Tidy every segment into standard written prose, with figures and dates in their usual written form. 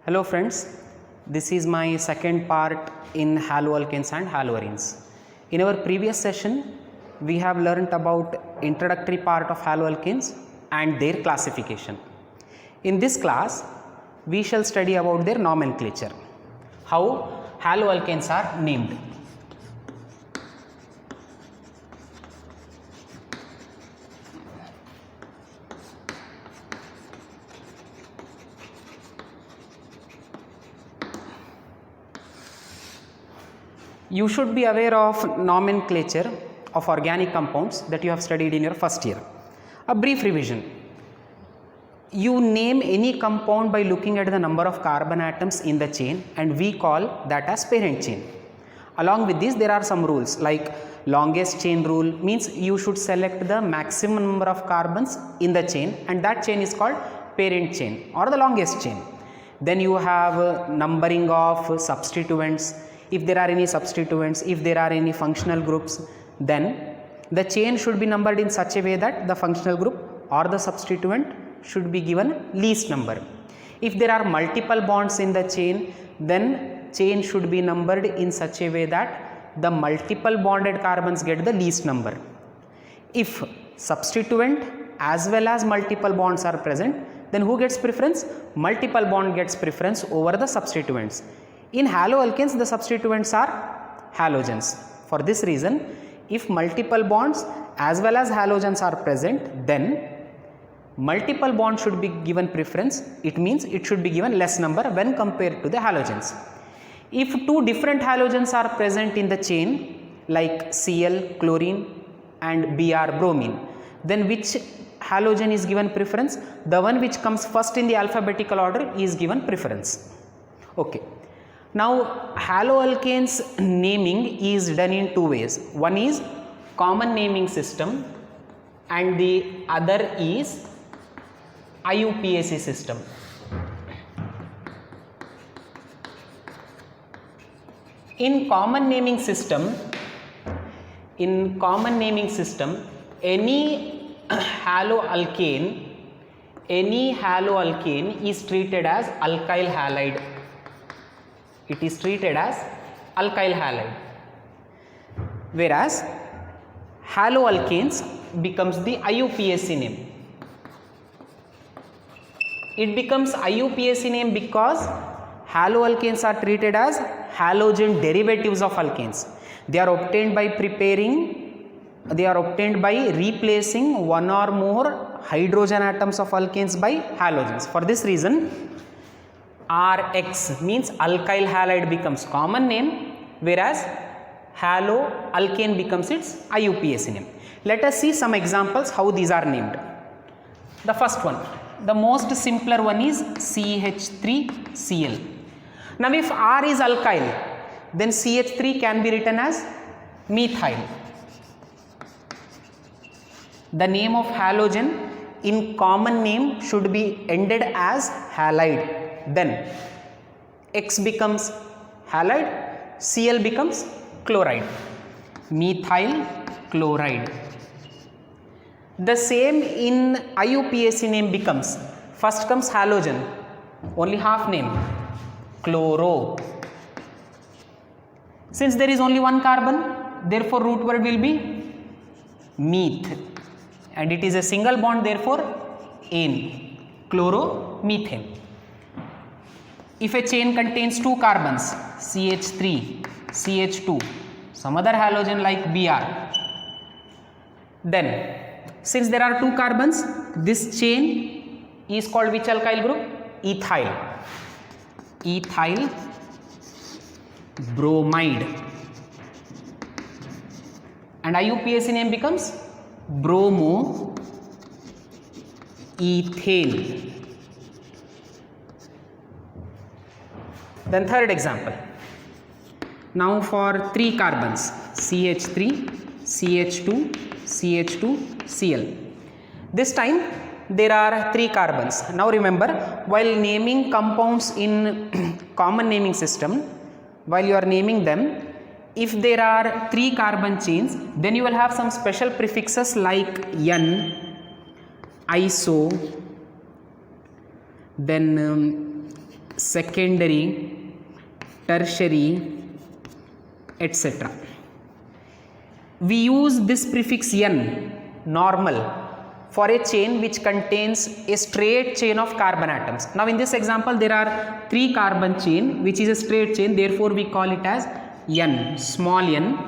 Hello friends, this is my second part in haloalkanes and haloarenes. In our previous session, we have learnt about introductory part of haloalkanes and their classification. In this class, we shall study about their nomenclature, how haloalkanes are named. You should be aware of nomenclature of organic compounds that you have studied in your first year. A brief revision. You name any compound by looking at the number of carbon atoms in the chain, and we call that as parent chain. Along with this, there are some rules like longest chain rule means you should select the maximum number of carbons in the chain, and that chain is called parent chain or the longest chain. Then you have numbering of substituents. If there are any substituents, if there are any functional groups, then the chain should be numbered in such a way that the functional group or the substituent should be given least number. If there are multiple bonds in the chain, then chain should be numbered in such a way that the multiple bonded carbons get the least number. If substituent as well as multiple bonds are present, then who gets preference? Multiple bond gets preference over the substituents. In haloalkanes, the substituents are halogens. For this reason, if multiple bonds as well as halogens are present, then multiple bonds should be given preference. It means it should be given less number when compared to the halogens. If two different halogens are present in the chain like Cl, chlorine and Br, bromine, then which halogen is given preference? The one which comes first in the alphabetical order is given preference. Okay. Now, haloalkanes naming is done in two ways. One is common naming system and the other is IUPAC system. In common naming system, any haloalkane is treated as alkyl halide. It is treated as alkyl halide, whereas haloalkanes becomes the IUPAC name. It becomes IUPAC name because haloalkanes are treated as halogen derivatives of alkanes. They are obtained by replacing one or more hydrogen atoms of alkanes by halogens. For this reason, RX means alkyl halide becomes common name, whereas haloalkane becomes its IUPAC name. Let us see some examples how these are named. The first one, the most simpler one is CH3Cl. Now if R is alkyl, then CH3 can be written as methyl. The name of halogen in common name should be ended as halide. Then X becomes halide, Cl becomes chloride, methyl chloride. The same in IUPAC name becomes, first comes halogen, only half name, chloro. Since there is only one carbon, therefore root word will be meth, and it is a single bond, therefore ane, chloromethane. If a chain contains two carbons, CH3, CH2, some other halogen like Br, then since there are two carbons, this chain is called which alkyl group? Ethyl. Ethyl bromide. And IUPAC name becomes bromo ethane. Then third example. Now for three carbons, CH3, CH2, CH2, Cl. This time there are three carbons. Now remember, while naming compounds in common naming system, while you are naming them, if there are three carbon chains, then you will have some special prefixes like N, iso, then secondary, tertiary, etc. We use this prefix n, normal, for a chain which contains a straight chain of carbon atoms. Now in this example there are 3 carbon chain which is a straight chain, therefore we call it as n, small n.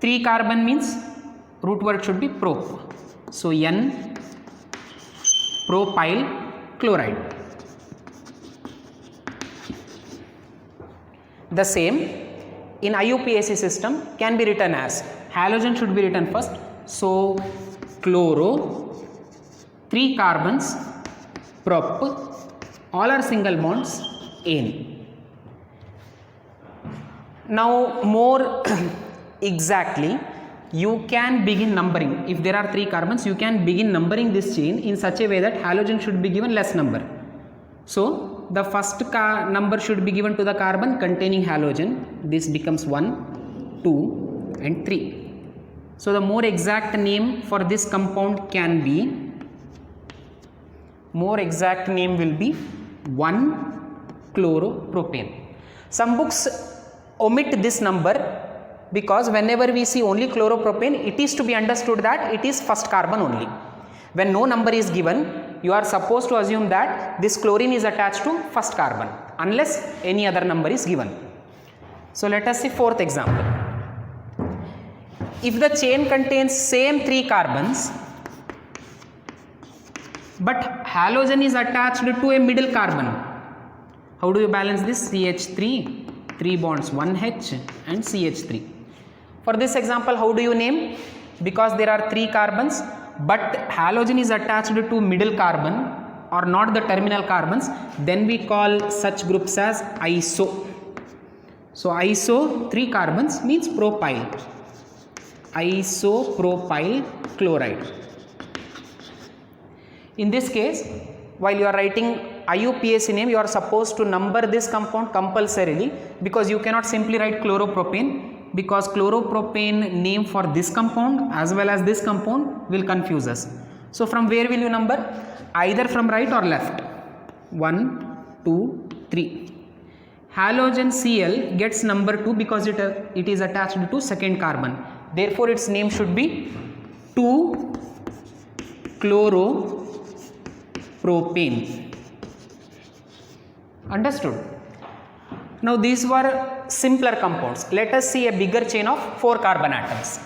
3 carbon means root word should be prop. So n propyl chloride. The same in IUPAC system can be written as, halogen should be written first, so chloro, 3 carbons, prop, all are single bonds, ane. Now more exactly, you can begin numbering. If there are 3 carbons, you can begin numbering this chain in such a way that halogen should be given less number. So the first number should be given to the carbon containing halogen. This becomes 1, 2 and 3. So the more exact name for this compound can be, more exact name will be 1-chloropropane. Some books omit this number because whenever we see only chloropropane, it is to be understood that it is first carbon only. When no number is given, you are supposed to assume that this chlorine is attached to first carbon unless any other number is given. So let us see 4th example. If the chain contains same 3 carbons but halogen is attached to a middle carbon, how do you balance this? CH3, 3 bonds, 1H and CH3. For this example, how do you name? Because there are 3 carbons but halogen is attached to middle carbon or not the terminal carbons, then we call such groups as iso. So iso, 3 carbons means propyl, isopropyl chloride. In this case, while you are writing IUPAC name, you are supposed to number this compound compulsorily, because you cannot simply write chloropropane, because chloropropane name for this compound as well as this compound will confuse us. So from where will you number? Either from right or left. 1, 2, 3. Halogen Cl gets number 2 because it is attached to second carbon. Therefore its name should be 2-chloropropane. Understood? Now these were simpler compounds. Let us see a bigger chain of 4 carbon atoms.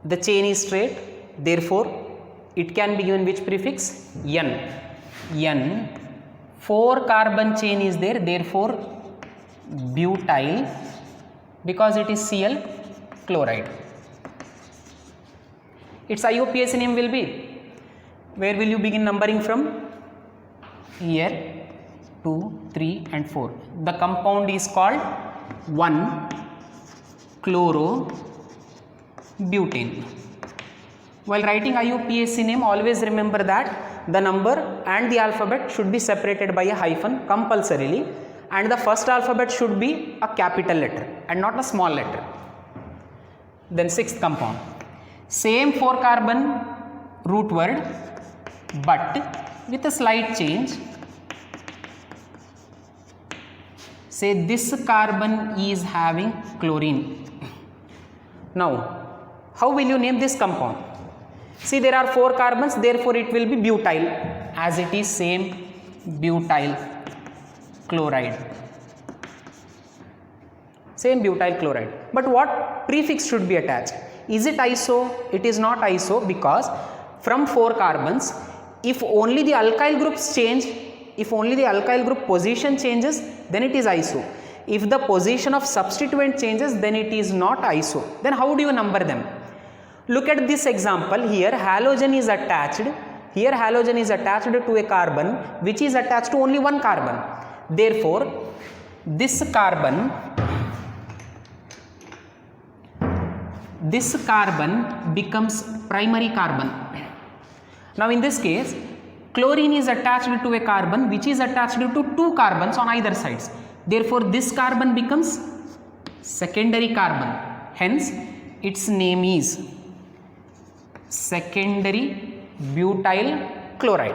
The chain is straight, therefore it can be given which prefix? N. N. 4 carbon chain is there, therefore butyl, because it is Cl chloride. Its IUPAC name will be, where will you begin numbering from? Here, 2, 3 and 4. The compound is called 1-chlorobutane. While writing IUPAC name, always remember that the number and the alphabet should be separated by a hyphen compulsorily, and the first alphabet should be a capital letter and not a small letter. Then 6th compound, same 4 carbon root word but with a slight change. Say this carbon is having chlorine. Now how will you name this compound? See, there are 4 carbons, therefore it will be butyl, as it is same butyl chloride. Same butyl chloride. But what prefix should be attached? Is it iso? It is not iso, because from 4 carbons, if only the alkyl groups change, if only the alkyl group position changes, then it is iso. If the position of substituent changes, then it is not iso. Then how do you number them? Look at this example here. Halogen is attached Here halogen is attached to a carbon which is attached to only one carbon. Therefore, this carbon becomes primary carbon. Now in this case, chlorine is attached to a carbon which is attached to two carbons on either sides. Therefore, this carbon becomes secondary carbon. Hence, its name is secondary butyl chloride.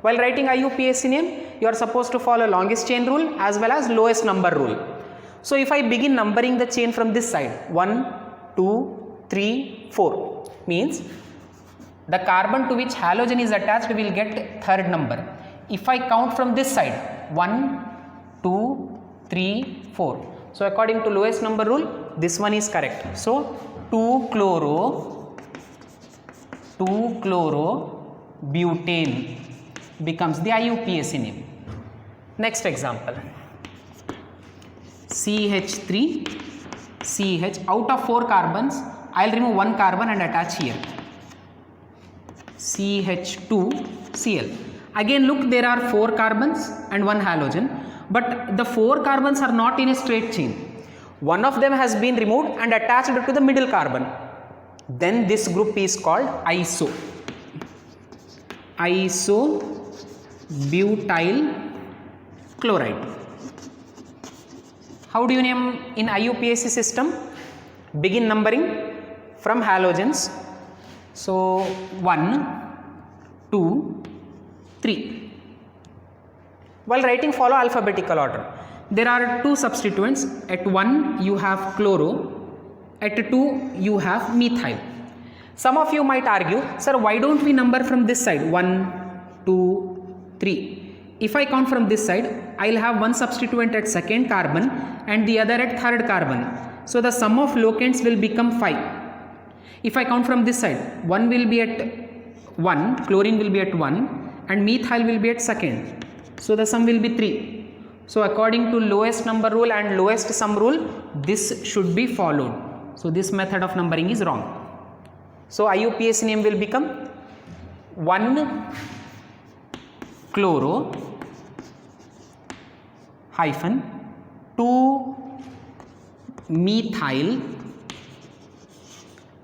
While writing IUPAC name, you are supposed to follow longest chain rule as well as lowest number rule. So if I begin numbering the chain from this side, 1, 2, 3, 4, means the carbon to which halogen is attached will get third number. If I count from this side, 1, 2, 3, 4. So according to lowest number rule, this one is correct. So 2-chloro-butane becomes the IUPAC name. Next example, CH3 CH. Out of 4 carbons, I will remove 1 carbon and attach here, CH2Cl. Again look, there are 4 carbons and 1 halogen, but the 4 carbons are not in a straight chain. One of them has been removed and attached to the middle carbon. Then this group is called isobutyl chloride. How do you name in IUPAC system? Begin numbering from halogens. So 1, 2, 3. While writing, follow alphabetical order. There are 2 substituents. At 1 you have chloro, at 2 you have methyl. Some of you might argue, sir, why don't we number from this side? 1, 2, 3. If I count from this side, I will have one substituent at second carbon and the other at third carbon. So the sum of locants will become 5. If I count from this side, 1 will be at 1, chlorine will be at 1 and methyl will be at second. So the sum will be 3. So according to lowest number rule and lowest sum rule, this should be followed. So this method of numbering is wrong. So IUPAC name will become 1-chloro-2-methyl,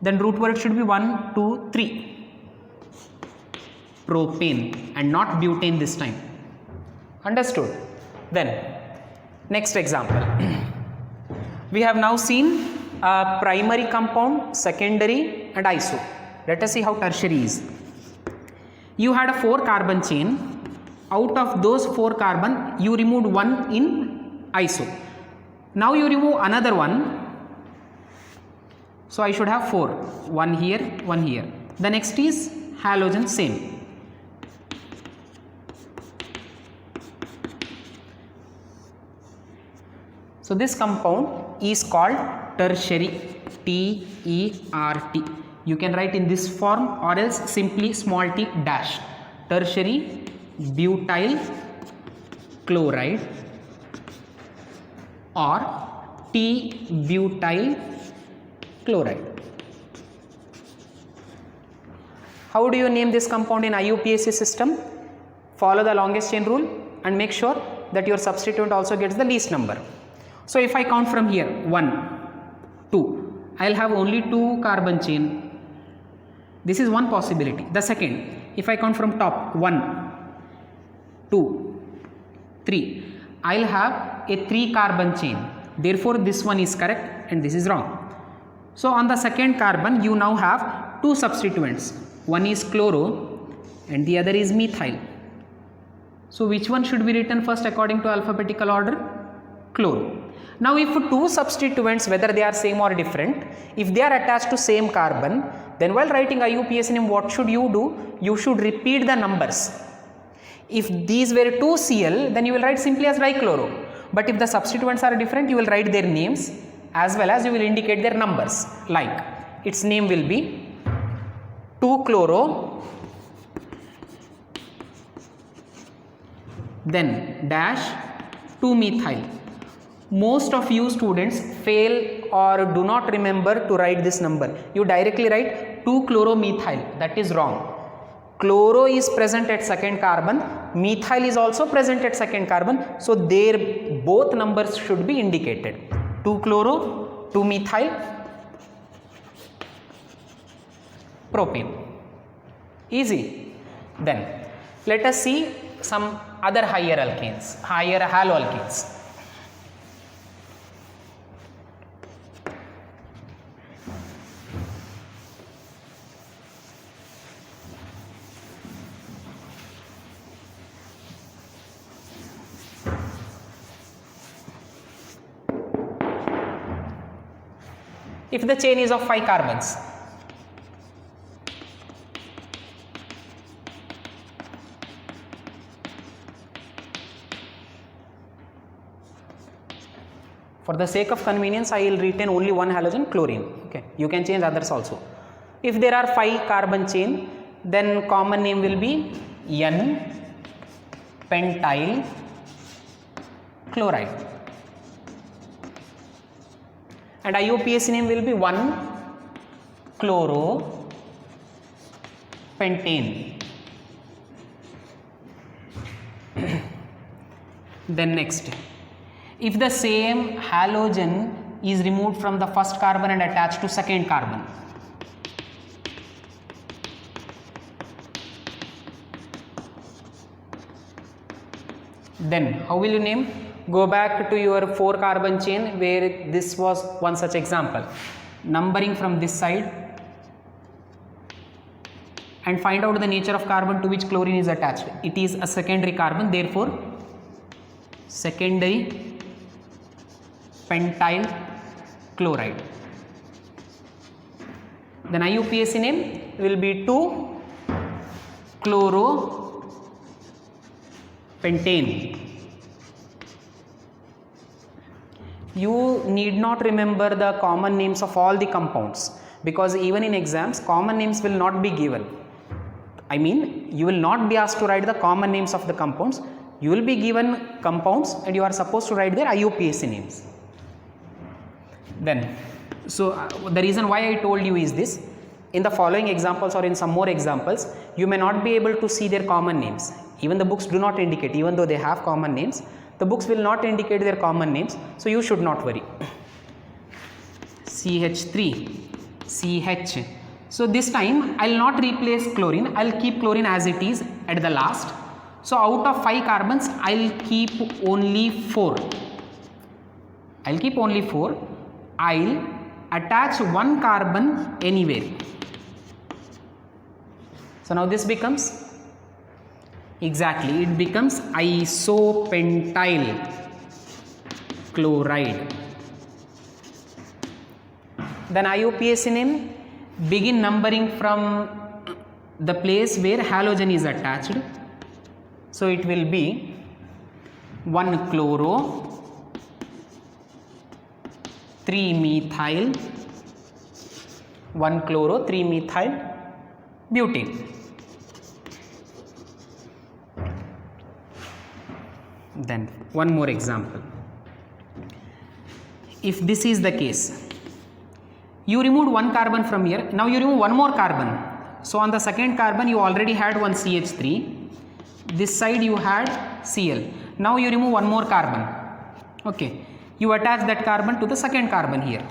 then root word should be 1, 2, 3, propane and not butane this time. Understood? Then next example. We have now seen primary compound, secondary and iso. Let us see how tertiary is. You had a 4 carbon chain. Out of those 4 carbon, you removed 1 in iso. Now you remove another one. So I should have 4. 1 here, 1 here. The next is halogen, same. So this compound is called tertiary, T-E-R-T. You can write in this form or else simply small t dash. Tertiary butyl chloride or T-butyl chloride. How do you name this compound in IUPAC system? Follow the longest chain rule and make sure that your substituent also gets the least number. So if I count from here 1, 2, I will have only 2 carbon chain. This is one possibility. The second, if I count from top 1, 2, 3, I will have a 3 carbon chain. Therefore this one is correct and this is wrong. So on the second carbon you now have 2 substituents. One is chloro and the other is methyl. So which one should be written first according to alphabetical order? Chloro. Now if 2 substituents, whether they are same or different, if they are attached to same carbon, then while writing IUPAC name, what should you do? You should repeat the numbers. If these were 2Cl, then you will write simply as dichloro. But if the substituents are different, you will write their names as well as you will indicate their numbers. Like its name will be 2-chloro, then dash 2-methyl. Most of you students fail or do not remember to write this number. You directly write 2-chloromethyl. That is wrong. Chloro is present at second carbon, methyl is also present at second carbon, so their both numbers should be indicated. 2 chloro, 2 methyl, propane. Easy. Then let us see some other higher alkanes, higher haloalkanes. If the chain is of 5 carbons, for the sake of convenience, I will retain only one halogen, chlorine. Okay, you can change others also. If there are 5 carbon chain, then common name will be N-pentyl chloride, and IUPAC name will be 1-chloropentane. Then next, if the same halogen is removed from the first carbon and attached to second carbon, then how will you name? Go back to your 4 carbon chain where this was one such example, numbering from this side and find out the nature of carbon to which chlorine is attached. It is a secondary carbon, therefore secondary pentyl chloride. Then IUPAC name will be 2-chloropentane. You need not remember the common names of all the compounds, because even in exams common names will not be given. I mean, you will not be asked to write the common names of the compounds. You will be given compounds and you are supposed to write their IUPAC names. Then, so the reason why I told you is this: in the following examples or in some more examples, you may not be able to see their common names. Even the books do not indicate, even though they have common names, the books will not indicate their common names, so you should not worry. CH3, CH. So this time I will not replace chlorine, I will keep chlorine as it is at the last. So out of 5 carbons, I will keep only 4. I will keep only 4. I will attach 1 carbon anywhere. So now this becomes, exactly, it becomes isopentyl chloride. Then IUPAC name, begin numbering from the place where halogen is attached. So it will be 1-chloro, 3-methyl, 1-chloro, 3-methyl butane. Then one more example. If this is the case, you removed 1 carbon from here, now you remove 1 more carbon. So on the second carbon you already had 1 CH3, this side you had Cl. Now you remove 1 more carbon. Okay, you attach that carbon to the second carbon here.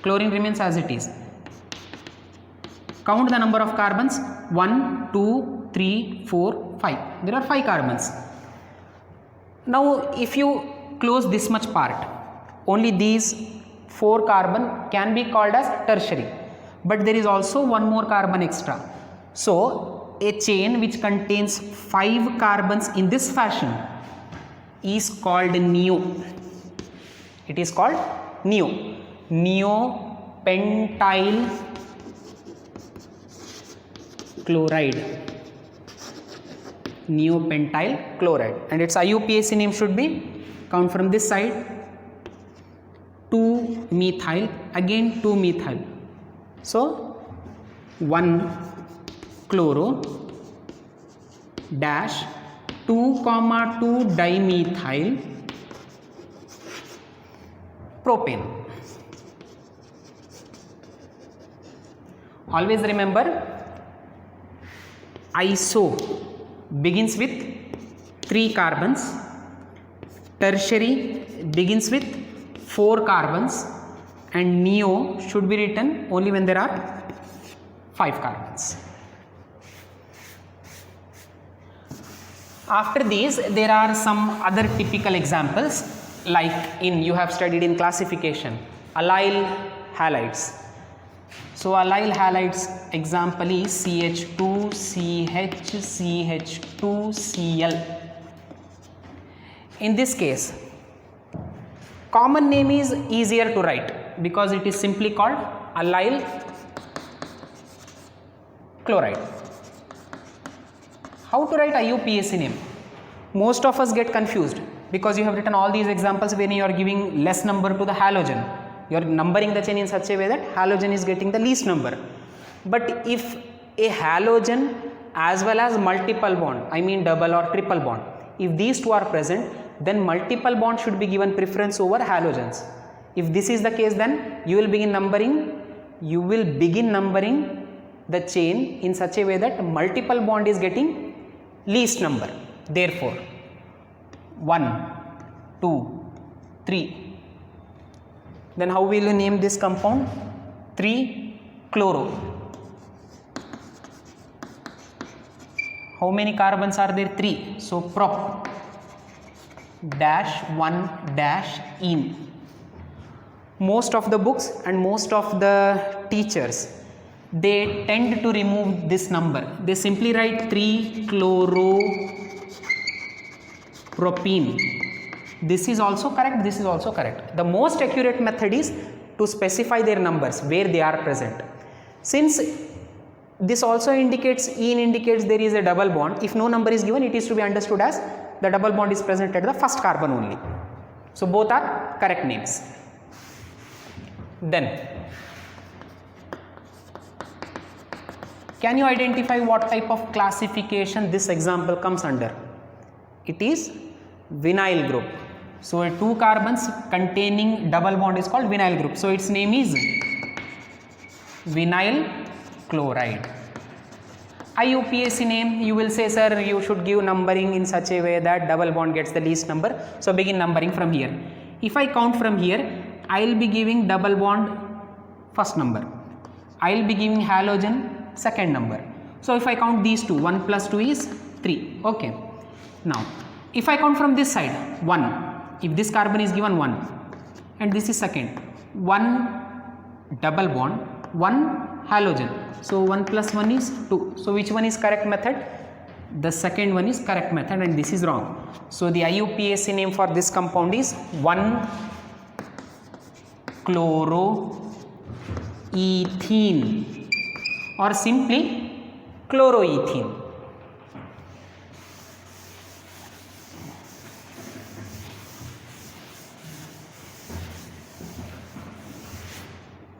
Chlorine remains as it is. Count the number of carbons: 1, 2, 3, 4, 5. There are 5 carbons. Now if you close this much part, only these 4 carbon can be called as tertiary, but there is also 1 more carbon extra. So a chain which contains 5 carbons in this fashion is called neo. It is called neo. Neopentyl chloride. Neopentyl chloride, and its IUPAC name should be, count from this side, 2-methyl, again 2-methyl. So 1-chloro dash 2,2-dimethyl propane. Always remember, Iso begins with 3 carbons, tertiary begins with 4 carbons, and neo should be written only when there are 5 carbons. After these, there are some other typical examples, like you have studied in classification, allyl halides. So allyl halides example is CH2, CH, CH2, Cl. In this case, common name is easier to write because it is simply called allyl chloride. How to write IUPAC name? Most of us get confused because you have written all these examples when you are giving less number to the halogen. You are numbering the chain in such a way that halogen is getting the least number. But if a halogen as well as multiple bond, I mean double or triple bond, if these two are present, then multiple bond should be given preference over halogens. If this is the case, then you will begin numbering the chain in such a way that multiple bond is getting least number. Therefore, 1, 2, 3. Then how will you name this compound? 3-chloro. How many carbons are there? 3. So prop dash 1 dash ene. Most of the books and most of the teachers, they tend to remove this number. They simply write 3-chloropropene. This is also correct, this is also correct. The most accurate method is to specify their numbers where they are present. Since this also indicates, ene indicates there is a double bond, if no number is given, it is to be understood as the double bond is present at the first carbon only. So both are correct names. Then, can you identify what type of classification this example comes under? It is vinyl group. So 2 carbons containing double bond is called vinyl group. So its name is vinyl chloride. IUPAC name, you will say, sir, you should give numbering in such a way that double bond gets the least number. So begin numbering from here. If I count from here, I will be giving double bond first number. I will be giving halogen second number. So if I count these two, 1 plus 2 is 3. Okay. Now, if I count from this side, 1. If this carbon is given 1 and this is second, 1 double bond, 1 halogen. So 1 plus 1 is 2. So which one is correct method? The second one is correct method and this is wrong. So the IUPAC name for this compound is 1-chloroethene or simply chloroethene.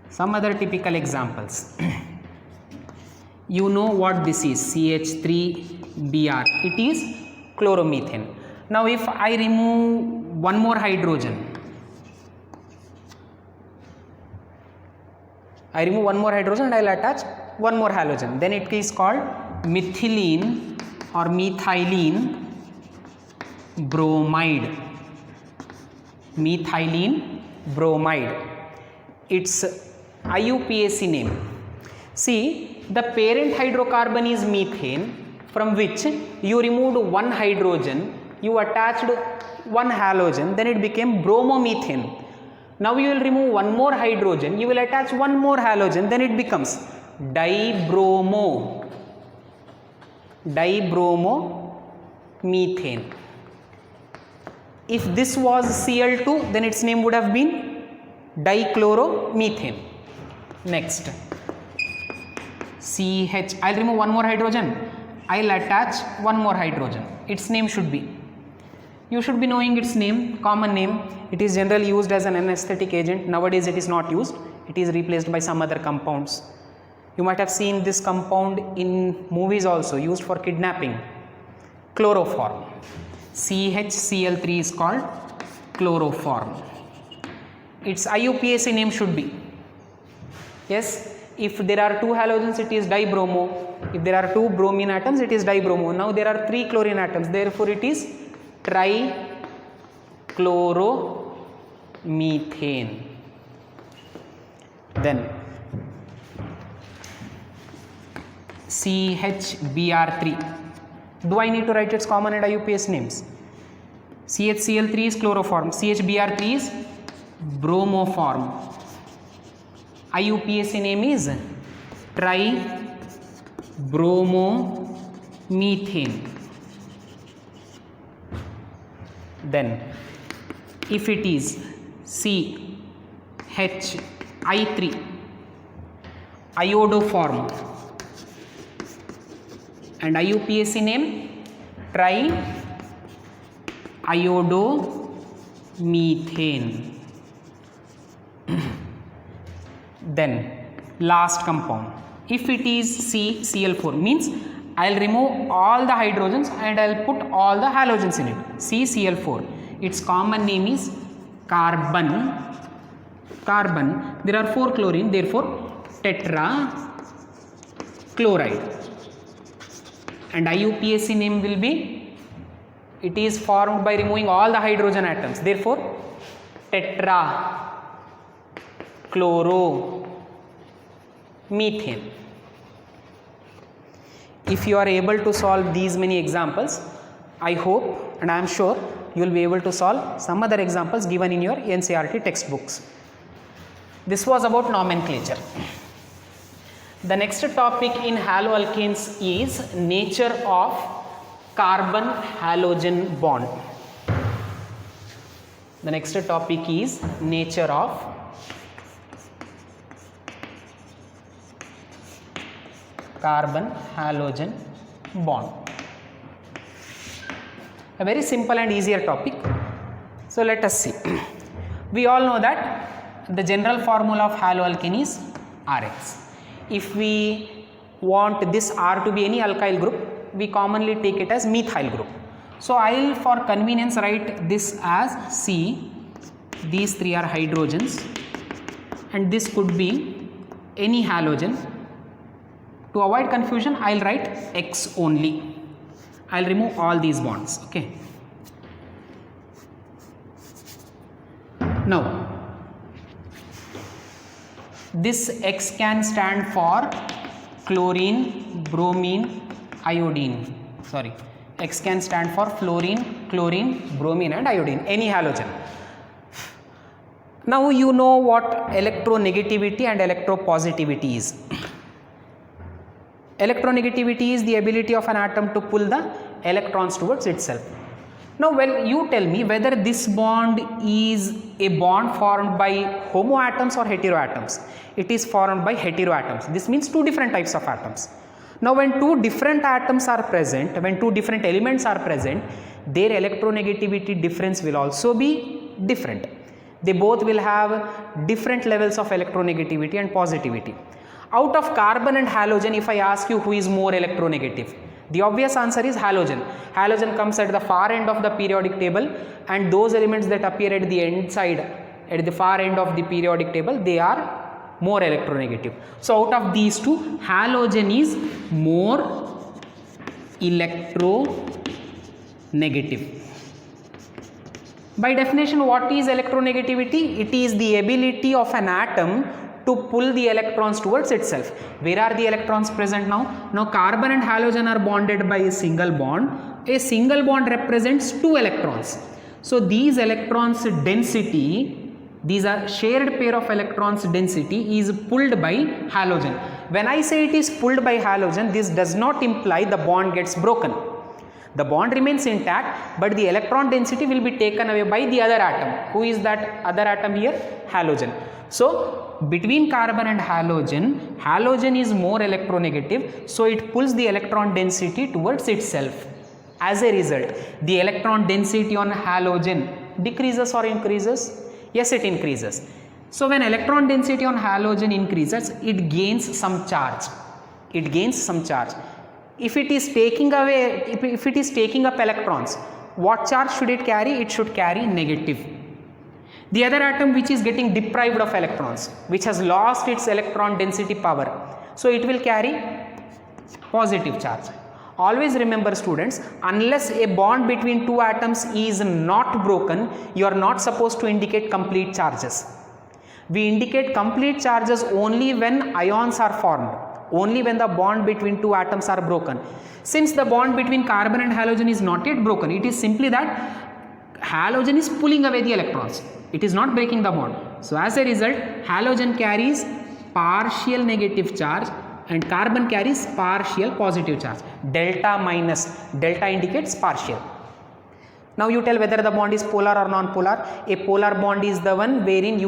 Some other typical examples. You know what this is, CH3Br. It is chloromethane. Now if I remove one more hydrogen, and I will attach one more halogen, then it is called methylene or methylene bromide. Methylene bromide. Its IUPAC name. See, the parent hydrocarbon is methane, from which you removed one hydrogen, you attached one halogen, then it became bromomethane. Now you will remove one more hydrogen, you will attach one more halogen, then it becomes dibromomethane. If this was Cl2, then its name would have been dichloromethane. Next, CH, I will remove one more hydrogen, I will attach one more hydrogen. Its name should be, you should be knowing its name, common name. It is generally used as an anesthetic agent. Nowadays it is not used, it is replaced by some other compounds. You might have seen this compound in movies also, used for kidnapping. Chloroform. CHCl3 is called chloroform. Its IUPAC name should be, yes, If there are 2 halogens, it is dibromo. If there are 2 bromine atoms, it is dibromo. Now there are 3 chlorine atoms, therefore it is trichloromethane. Then CHBr3. Do I need to write its common and IUPAC names? CHCl3 is chloroform, CHBr3 is bromoform. IUPAC name is tribromomethane. Then if it is CHI3, iodoform, and IUPAC name triiodomethane. Then last compound, if it is CCl4, means I will remove all the hydrogens and I will put all the halogens in it. CCl4, its common name is carbon. There are 4 chlorine, therefore tetrachloride. And IUPAC name will be, it is formed by removing all the hydrogen atoms, therefore tetrachloromethane. If you are able to solve these many examples, I hope and I am sure you will be able to solve some other examples given in your NCERT textbooks. This was about nomenclature. The next topic in haloalkanes is nature of carbon halogen bond. The next topic is nature of carbon halogen bond. A very simple and easier topic. So let us see. We all know that the general formula of haloalkane is RX. If we want this R to be any alkyl group, we commonly take it as methyl group. So I will for convenience write this as C, these 3 are hydrogens, and this could be any halogen. To avoid confusion, I will write X only. I will remove all these bonds. Okay. Now, this X can stand for chlorine, bromine, iodine. Sorry, X can stand for fluorine, chlorine, bromine and iodine, any halogen. Now you know what electronegativity and electropositivity is. Electronegativity is the ability of an atom to pull the electrons towards itself. Now well, you tell me whether this bond is a bond formed by homoatoms or heteroatoms. It is formed by heteroatoms. This means 2 different types of atoms. Now when 2 different atoms are present, when 2 different elements are present, their electronegativity difference will also be different. They both will have different levels of electronegativity and positivity. Out of carbon and halogen, if I ask you who is more electronegative, the obvious answer is halogen. Halogen comes at the far end of the periodic table, and those elements that appear at the end side, at the far end of the periodic table, they are more electronegative. So out of these 2, halogen is more electronegative. By definition, what is electronegativity? It is the ability of an atom to pull the electrons towards itself. Where are the electrons present now? Now carbon and halogen are bonded by a single bond. A single bond represents 2 electrons. So these electrons density, these are shared pair of electrons density is pulled by halogen. When I say it is pulled by halogen, this does not imply the bond gets broken. The bond remains intact, but the electron density will be taken away by the other atom. Who is that other atom here? Halogen. So between carbon and halogen, halogen is more electronegative, so it pulls the electron density towards itself. As a result, the electron density on halogen decreases or increases? Yes, it increases. So when electron density on halogen increases, it gains some charge. It gains some charge. If it is taking away, if it is taking up electrons, what charge should it carry? It should carry negative. The other atom which is getting deprived of electrons, which has lost its electron density power, so it will carry positive charge. Always remember students, unless a bond between two atoms is not broken, you are not supposed to indicate complete charges. We indicate complete charges only when ions are formed, only when the bond between two atoms are broken. Since the bond between carbon and halogen is not yet broken, it is simply that halogen is pulling away the electrons. It is not breaking the bond. So as a result, halogen carries partial negative charge and carbon carries partial positive charge. Delta minus, delta indicates partial. Now you tell whether the bond is polar or non-polar. A polar bond is the one wherein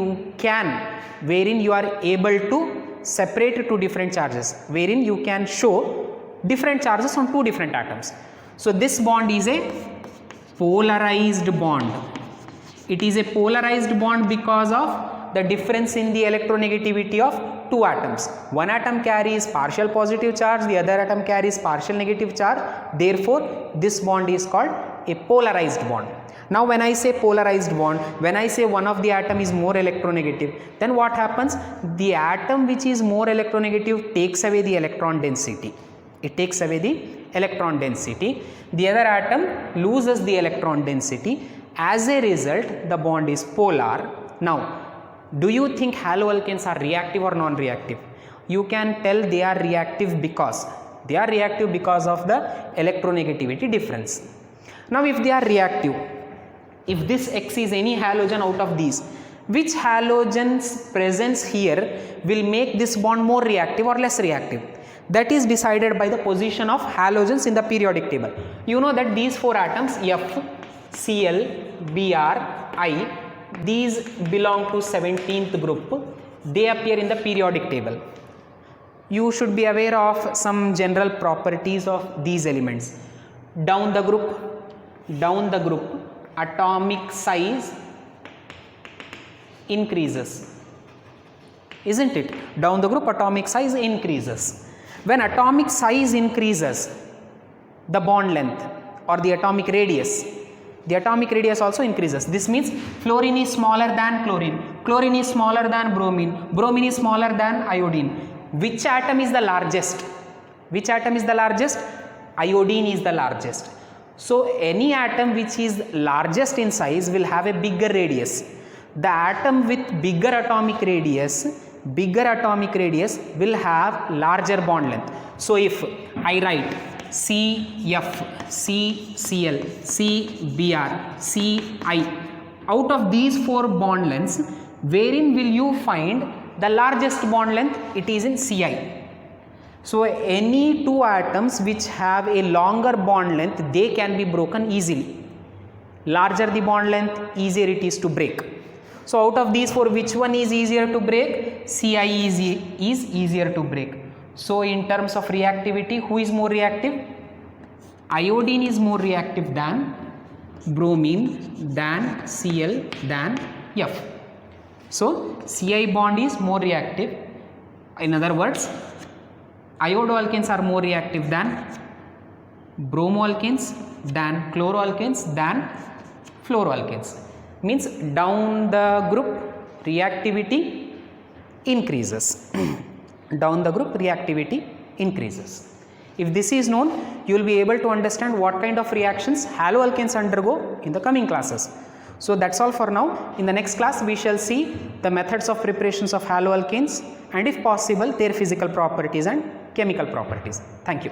you are able to separate two different charges, wherein you can show different charges on two different atoms. So this bond is a polarized bond. It is a polarized bond because of the difference in the electronegativity of two atoms. One atom carries partial positive charge, the other atom carries partial negative charge. Therefore, this bond is called a polarized bond. Now when I say polarized bond, when I say one of the atom is more electronegative, then what happens? The atom which is more electronegative takes away the electron density. It takes away the electron density. The other atom loses the electron density. As a result, the bond is polar. Now, do you think haloalkanes are reactive or non-reactive? You can tell they are reactive because of the electronegativity difference. Now, if they are reactive, if this X is any halogen out of these, which halogen's presence here will make this bond more reactive or less reactive? That is decided by the position of halogens in the periodic table. You know that these four atoms F, Cl, Br, I, these belong to 17th group. They appear in the periodic table. You should be aware of some general properties of these elements. Down the group, atomic size increases, isn't it? Down the group, atomic size increases. When atomic size increases, the bond length or the atomic radius also increases. This means fluorine is smaller than chlorine, chlorine is smaller than bromine, bromine is smaller than iodine. Which atom is the largest? Iodine is the largest. So any atom which is largest in size will have a bigger radius. The atom with bigger atomic radius will have larger bond length. So if I write CF, CCl, CBr, Ci, out of these four bond lengths, wherein will you find the largest bond length? It is in Ci. So any two atoms which have a longer bond length, they can be broken easily. Larger the bond length, easier it is to break. So out of these four, which one is easier to break? Ci is easier to break. So in terms of reactivity, who is more reactive? Iodine is more reactive than bromine, than Cl, than F. So Ci bond is more reactive. In other words, iodoalkanes are more reactive than bromoalkanes, than chloroalkanes, than fluoroalkanes. Means down the group reactivity increases. Down the group reactivity increases. If this is known, you will be able to understand what kind of reactions haloalkanes undergo in the coming classes. So that's all for now. In the next class, we shall see the methods of preparations of haloalkanes and if possible, their physical properties and chemical properties. Thank you.